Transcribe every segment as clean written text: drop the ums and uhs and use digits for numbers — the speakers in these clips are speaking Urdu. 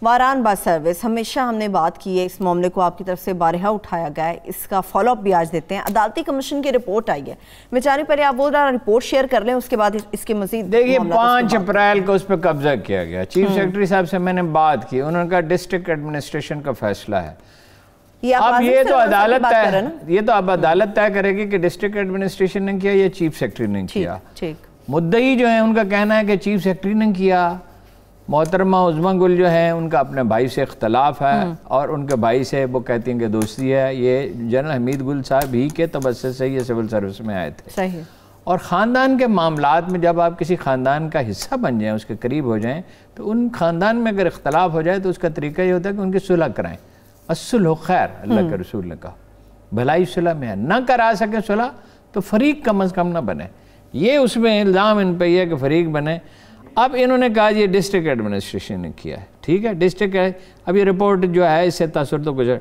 واران با سروس ہمیشہ ہم نے بات کی ہے، اس معاملے کو آپ کی طرف سے بارہا اٹھایا گیا ہے، اس کا فالو اپ بھی آج دیتے ہیں۔ عدالتی کمیشن کی رپورٹ آئی ہے، میں چاہ رہی پہلے آپ وہ رپورٹ شیئر کر لیں، اس کے بعد اس کے مزید دیکھیے 5 اپریل کو اس پہ قبضہ کیا گیا۔ چیف سیکرٹری صاحب سے میں نے بات کی، انہوں نے کہا ڈسٹرکٹ ایڈمنسٹریشن کا فیصلہ ہے۔ اب یہ تو عدالت طے کرے گی کہ ڈسٹرکٹ ایڈمنسٹریشن نے کیا یا چیف سیکرٹری نے کیا۔ مدعی جو ہیں ان کا کہنا ہے کہ چیف سیکرٹری نے کیا۔ محترمہ عظمیٰ گل جو ہیں ان کا اپنے بھائی سے اختلاف ہے اور ان کے بھائی سے وہ کہتی ہیں کہ دوستی ہے۔ یہ جنرل حمید گل صاحب ہی کے توسط سے یہ سول سروس میں آئے تھے۔ صحیح۔ اور خاندان کے معاملات میں جب آپ کسی خاندان کا حصہ بن جائیں، اس کے قریب ہو جائیں، تو ان خاندان میں اگر اختلاف ہو جائے تو اس کا طریقہ یہ ہوتا ہے کہ ان کی صلح کرائیں۔ الصلح خیر، اللہ کے رسول نے کہا، بھلائی صلح میں ہے۔ نہ کرا سکے صلح تو فریق کم از کم نہ بنے۔ یہ اس میں الزام ان پہ یہ ہے کہ فریق بنے۔ اب انہوں نے کہا یہ ڈسٹرکٹ ایڈمنسٹریشن نے کیا ہے، ٹھیک ہے ڈسٹرکٹ ہے۔ اب یہ رپورٹ جو ہے اس سے تاثر تو گزر،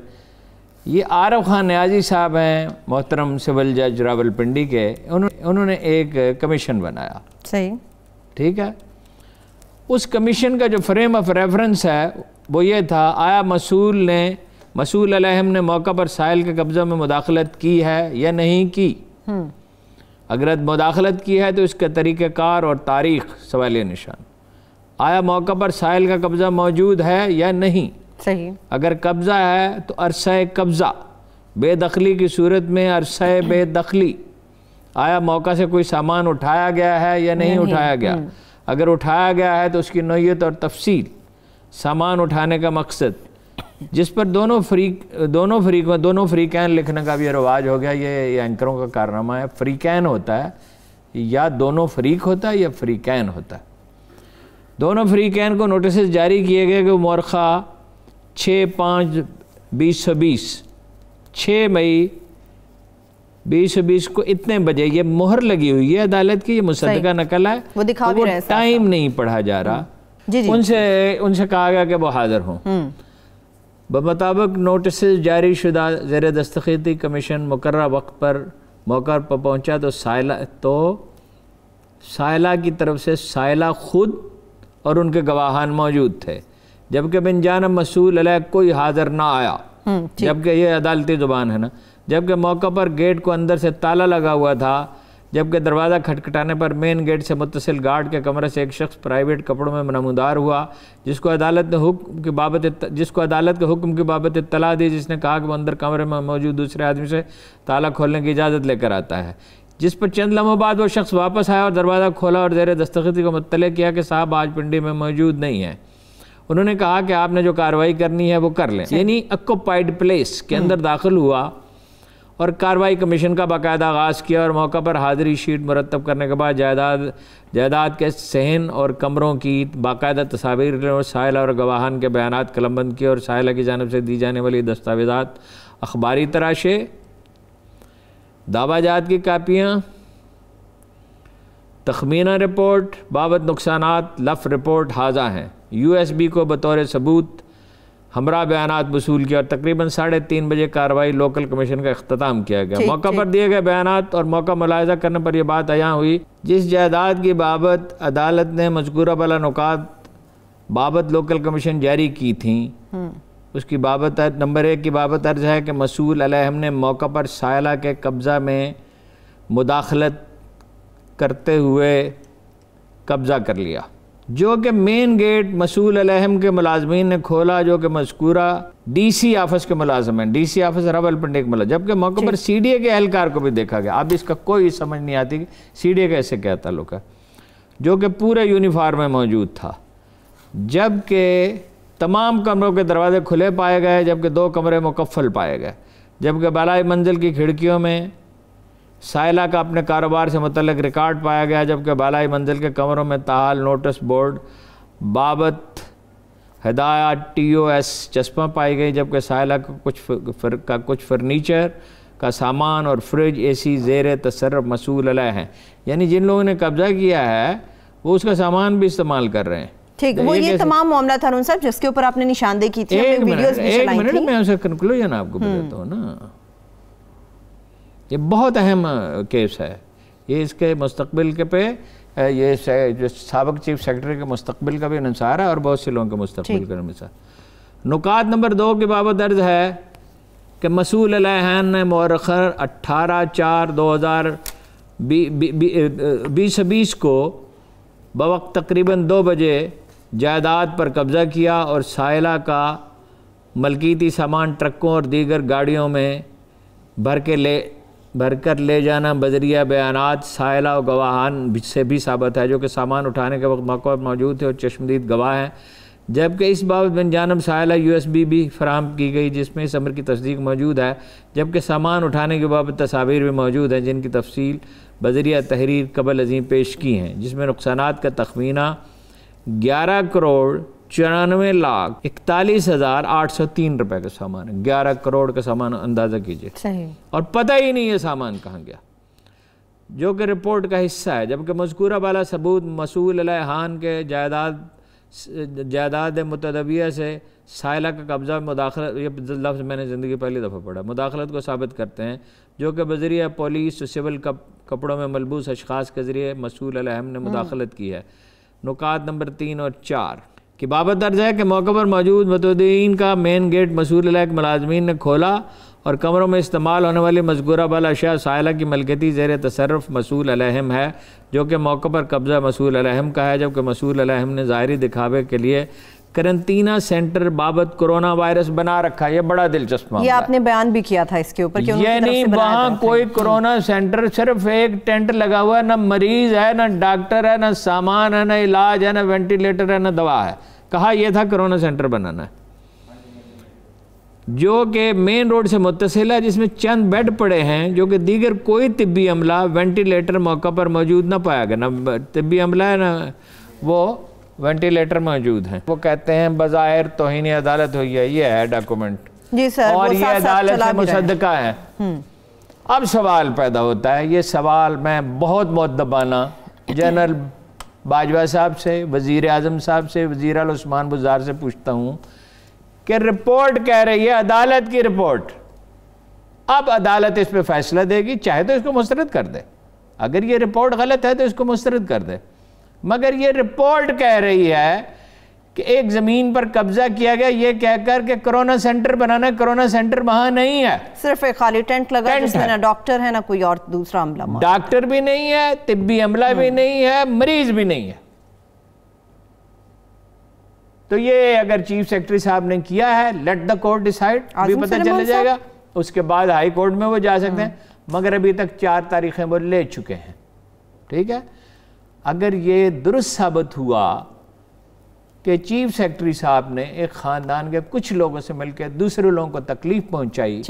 یہ عارف خان نیازی صاحب ہیں محترم سول جج راولپنڈی کے، انہوں نے ایک کمیشن بنایا، صحیح ٹھیک ہے۔ اس کمیشن کا جو فریم آف ریفرنس ہے وہ یہ تھا، آیا مسئول علیہم نے موقع پر سائل کے قبضہ میں مداخلت کی ہے یا نہیں کی؟ اگر مداخلت کی ہے تو اس کا طریقہ کار اور تاریخ سوالیہ نشان۔ آیا موقع پر سائل کا قبضہ موجود ہے یا نہیں؟ صحیح۔ اگر قبضہ ہے تو عرصہ قبضہ، بے دخلی کی صورت میں عرصہ بے دخلی۔ آیا موقع سے کوئی سامان اٹھایا گیا ہے یا نہیں اٹھایا گیا؟ اگر اٹھایا گیا ہے تو اس کی نوعیت اور تفصیل، سامان اٹھانے کا مقصد، جس پر دونوں فریقین لکھنے کا بھی یہ رواج ہو گیا۔ یہ اینکروں کا کارنامہ ہے، فریقین ہوتا ہے یا دونوں فریق ہوتا ہے یا فریقین ہوتا ہے۔ دونوں فریقین کو نوٹسز جاری کیے گئے کہ مورخہ 6/5/2020 6 مئی 2020 کو اتنے بجے، یہ مہر لگی ہوئی ہے عدالت کی، یہ مصدقہ نقل ہے، وہ ٹائم نہیں پڑھا جا رہا۔ ان سے کہا گیا کہ وہ حاضر ہوں۔ بمطابق نوٹسز جاری شدہ زیر دستخطی کمیشن مقررہ وقت پر موقع پر پہنچا تو سائلہ کی طرف سے سائلہ خود اور ان کے گواہان موجود تھے، جبکہ بن جانب مسئول علیہ کوئی حاضر نہ آیا، جبکہ یہ عدالتی زبان ہے نا، جبکہ موقع پر گیٹ کو اندر سے تالا لگا ہوا تھا، جبکہ دروازہ کھٹکھٹانے پر مین گیٹ سے متصل گارڈ کے کمرے سے ایک شخص پرائیویٹ کپڑوں میں نمودار ہوا، جس کو عدالت کے حکم کی بابت اطلاع دی، جس نے کہا کہ وہ اندر کمرے میں موجود دوسرے آدمی سے تالا کھولنے کی اجازت لے کر آتا ہے، جس پر چند لمحوں بعد وہ شخص واپس آیا اور دروازہ کھولا اور زیر دستخطی کو مطلع کیا کہ صاحب آج پنڈی میں موجود نہیں ہیں۔ انہوں نے کہا کہ آپ نے جو کارروائی کرنی ہے وہ کر لیں، یعنی اکوپائیڈ پلیس کے اندر داخل ہوا اور کارروائی کمیشن کا باقاعدہ آغاز کیا، اور موقع پر حاضری شیٹ مرتب کرنے کے بعد جائیداد کے صحن اور کمروں کی باقاعدہ تصاویر اور سائلہ اور گواہان کے بیانات قلم بند کیے، اور سائلہ کی جانب سے دی جانے والی دستاویزات، اخباری تراشے، دعویٰ جات کی کاپیاں، تخمینہ رپورٹ، بابت نقصانات، لف رپورٹ حاضر ہیں، USB کو بطور ثبوت ہمراہ بیانات وصول کیا، اور تقریباً 3:30 بجے کارروائی لوکل کمیشن کا اختتام کیا گیا۔ موقع پر دیے گئے بیانات اور موقع ملاحظہ کرنے پر یہ بات عیاں ہوئی، جس جائیداد کی بابت عدالت نے مذکورہ بالا نکات بابت لوکل کمیشن جاری کی تھیں، اس کی بابت نمبر 1 کی بابت عرض ہے کہ مسئول علیہم نے موقع پر سائلہ کے قبضہ میں مداخلت کرتے ہوئے قبضہ کر لیا، جو کہ مین گیٹ مسئول علیہم کے ملازمین نے کھولا، جو کہ مذکورہ DC آفس کے ملازم ہیں، DC آفس راولپنڈی کے ملازم، جبکہ موقع پر CDA کے اہلکار کو بھی دیکھا گیا۔ اب اس کا کوئی سمجھ نہیں آتی کہ CDA کا ایسے کیا تعلق ہے، جو کہ پورے یونیفارم میں موجود تھا، جبکہ تمام کمروں کے دروازے کھلے پائے گئے، جبکہ 2 کمرے مقفل پائے گئے، جبکہ بالائی منزل کی کھڑکیوں میں سائلہ کا اپنے کاروبار سے متعلق ریکارڈ پایا گیا، جبکہ بالائی منزل کے کمروں میں تاحال نوٹس بورڈ بابت ہدایات TOS چسپاں پائی گئی، جبکہ سائلہ کا کچھ فرنیچر کا سامان اور فریج AC زیر تصرف مسئول علیہ ہیں، یعنی جن لوگوں نے قبضہ کیا ہے وہ اس کا سامان بھی استعمال کر رہے ہیں۔ ٹھیک، وہ یہ تمام معاملہ تھا ہارون صاحب جس کے اوپر آپ نے نشاندہی کی تھی، ایک منٹ میں اسے کنکلوژن آپ کو بتاتا ہوں نا۔ یہ بہت اہم کیس ہے، یہ اس کے مستقبل کے پہ یہ جو سابق چیف سیکرٹری کے مستقبل کا بھی انحصار ہے اور بہت سے لوگوں کے مستقبل کا انحصار۔ نکات نمبر 2 کے بابت درج ہے کہ مسئول علیہ نے مؤرخر 18/4/2020 کو بوقت تقریباً 2 بجے جائیداد پر قبضہ کیا اور سائلہ کا ملکیتی سامان ٹرکوں اور دیگر گاڑیوں میں بھر کر لے جانا بذریعہ بیانات سائلہ و گواہان سے بھی ثابت ہے، جو کہ سامان اٹھانے کے وقت موقع پر موجود تھے اور چشمدید گواہ ہیں، جبکہ اس بابت من جانب سائلہ USB بھی فراہم کی گئی جس میں اس امر کی تصدیق موجود ہے، جبکہ سامان اٹھانے کے بابت تصاویر بھی موجود ہیں جن کی تفصیل بذریعہ تحریر قبل ازیں پیش کی ہیں، جس میں نقصانات کا تخمینہ 11,94,41,803 روپے کا سامان ہے۔ 11 کروڑ کا سامان اندازہ کیجئے، اور پتہ ہی نہیں یہ سامان کہاں گیا، جو کہ رپورٹ کا حصہ ہے، جبکہ مذکورہ بالا ثبوت مسئول علیہ خان کے جائیداد متداویہ سے سائلہ کا قبضہ مداخلت، یہ لفظ میں نے زندگی پہلی دفعہ پڑھا، مداخلت کو ثابت کرتے ہیں، جو کہ بذریعہ پولیس و سول کپڑوں میں ملبوس اشخاص کے ذریعے مسئول علیہ نے مداخلت کی ہے۔ نکات نمبر 3 اور 4 کی بابت درج ہے کہ موقع پر موجود متدین کا مین گیٹ مسئول علیہ کے ملازمین نے کھولا اور کمروں میں استعمال ہونے والی مذکورہ بالا اشیاء سائلہ کی ملکیتی زیر تصرف مسئول علیہم ہے، جو کہ موقع پر قبضہ مسئول علیہم کا ہے، جبکہ مسئول علیہم نے ظاہری دکھاوے کے لیے کرنٹینہ سینٹر بابت کرونا وائرس بنا رکھا ہے۔ یہ بڑا دلچسپ معاملہ ہے، یہ آپ نے بیان بھی کیا تھا اس کے اوپر کہ یعنی وہاں کوئی کرونا سینٹر، صرف ایک ٹینٹ لگا ہوا ہے، نہ مریض ہے، نہ ڈاکٹر ہے، نہ سامان ہے، نہ علاج ہے، نہ وینٹیلیٹر ہے، نہ دوا ہے۔ کہا یہ تھا کرونا سینٹر بنانا ہے، جو کہ مین روڈ سے متصل ہے، جس میں چند بیڈ پڑے ہیں، جو کہ دیگر کوئی طبی عملہ وینٹیلیٹر موقع پر موجود نہ پایا گیا، نہ طبی عملہ ہے نہ وہ وینٹیلیٹر موجود ہیں۔ وہ کہتے ہیں بظاہر توہین عدالت ہوئی ہے، یہ ہے ڈاکومنٹ، جی سر، اور یہ عدالت سے مصدقہ ہے۔ اب سوال پیدا ہوتا ہے، یہ سوال میں بہت مؤدبانہ جنرل باجوہ صاحب سے، وزیر اعظم صاحب سے، وزیر اعلیٰ عثمان بزدار سے پوچھتا ہوں کہ رپورٹ کہہ رہی ہے، عدالت کی رپورٹ، اب عدالت اس پہ فیصلہ دے گی، چاہے تو اس کو مسترد کر دے، اگر یہ رپورٹ غلط ہے تو اس کو مسترد کر دے، مگر یہ رپورٹ کہہ رہی ہے کہ ایک زمین پر قبضہ کیا گیا یہ کہہ کر کہ کرونا سینٹر بنانا ہے، کرونا سینٹر وہاں نہیں ہے، صرف ایک خالی ٹینٹ لگا جس میں نہ ڈاکٹر ہے نہ کوئی اور دوسرا عملہ، ڈاکٹر بھی نہیں ہے، طبی عملہ بھی نہیں ہے، مریض بھی نہیں ہے۔ تو یہ اگر چیف سیکرٹری صاحب نے کیا ہے، لیٹ دا کورٹ ڈیسائیڈ، بھی پتہ چل جائے گا، اس کے بعد ہائی کورٹ میں وہ جا سکتے ہیں، مگر ابھی تک 4 تاریخیں وہ لے چکے ہیں، ٹھیک ہے۔ اگر یہ درست ثابت ہوا کہ چیف سیکرٹری صاحب نے ایک خاندان کے کچھ لوگوں سے مل کے دوسرے لوگوں کو تکلیف پہنچائی،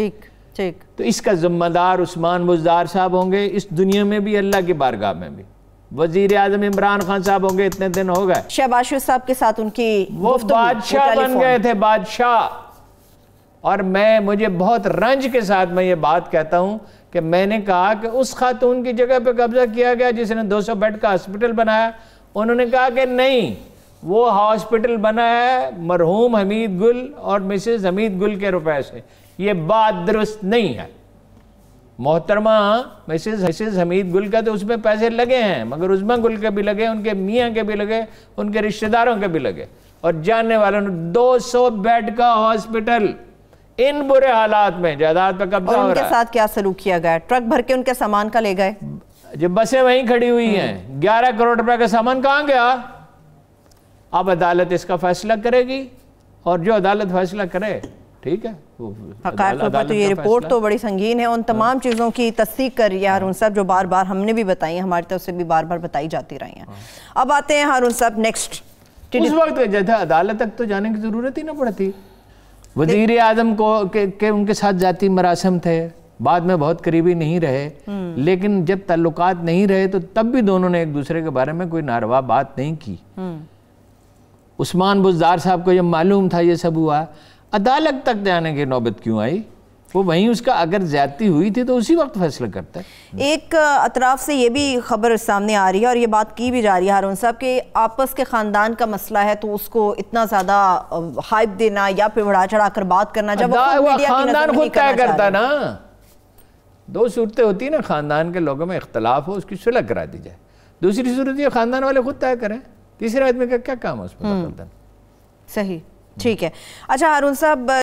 تو اس کا ذمہ دار عثمان بزدار صاحب ہوں گے اس دنیا میں بھی، اللہ کی بارگاہ میں بھی، وزیر اعظم عمران خان صاحب ہوں گے، اتنے دن ہو گئے، شہباز شریف صاحب کے ساتھ ان کی وہ بادشاہ بن گئے تھے، بادشاہ۔ اور مجھے بہت رنج کے ساتھ میں یہ بات کہتا ہوں کہ میں نے کہا کہ اس خاتون کی جگہ پہ قبضہ کیا گیا جس نے 200 بیڈ کا ہاسپٹل بنایا، انہوں نے کہا کہ نہیں، وہ ہاسپٹل بنا ہے مرحوم حمید گل اور مسز حمید گل کے روپے سے، یہ بات درست نہیں ہے۔ محترمہ مسز حمید گل کا تو اس میں پیسے لگے ہیں، مگر عظمیٰ گل کے بھی لگے، ان کے میاں کے بھی لگے، ان کے رشتہ داروں کے بھی لگے، اور جاننے والوں نے 200 بیڈ کا ہاسپٹل ان برے حالات میں جائیداد پہ قبضہ ہو رہا ہے۔ اور ان کے ساتھ کیا سلوک کیا گیا؟ ٹرک بھر کے ان کے سامان کا لے گئے، جب بسیں وہیں کھڑی ہوئی ہیں، 11 کروڑ روپے کا سامان کہاں گیا؟ اب عدالت اس کا فیصلہ کرے گی، اور جو عدالت فیصلہ کرے ٹھیک ہے۔ حقائق پر تو یہ رپورٹ تو بڑی سنگین ہے، ان تمام چیزوں کی تصدیق کر رہی ہے ہارون صاحب، جو بار بار ہم نے بھی بتائی ہیں، ہماری طرف سے بھی بار بار بتائی جاتی رہی ہیں۔ اب آتے ہیں ہارون صاحب نیکسٹ، اس وقت جیسے عدالت تک تو جانے کی ضرورت ہی نہ پڑتی، وزیر اعظم کو کہ ان کے ساتھ ذاتی مراسم تھے، بعد میں بہت قریبی نہیں رہے، لیکن جب تعلقات نہیں رہے تو تب بھی دونوں نے ایک دوسرے کے بارے میں کوئی ناروا بات نہیں کی۔ عثمان بزدار صاحب کو جب معلوم تھا یہ سب ہوا، عدالت تک جانے کی نوبت کیوں آئی؟ وہ وہیں اس کا اگر زیادتی ہوئی تھی تو اسی وقت فیصلہ کرتا ہے۔ ایک اطراف سے یہ بھی خبر سامنے آ رہی ہے اور یہ بات کی بھی جا رہی ہے ہارون صاحب کہ آپس کے خاندان کا مسئلہ ہے تو اس کو اتنا زیادہ ہائپ دینا یا پھر بڑھا چڑھا کر بات کرنا، جب وہ خاندان خود طے کرتا نا، 2 صورتیں ہوتی ہیں نا، خاندان کے لوگوں میں اختلاف ہو اس کی صلح کرا دی جائے، دوسری صورت یہ خاندان والے خود طے کریں، تیسرے آدمی کا کیا کام ہے اس میں دخل دینا. صحیح، ٹھیک ہے. اچھا ہارون صاحب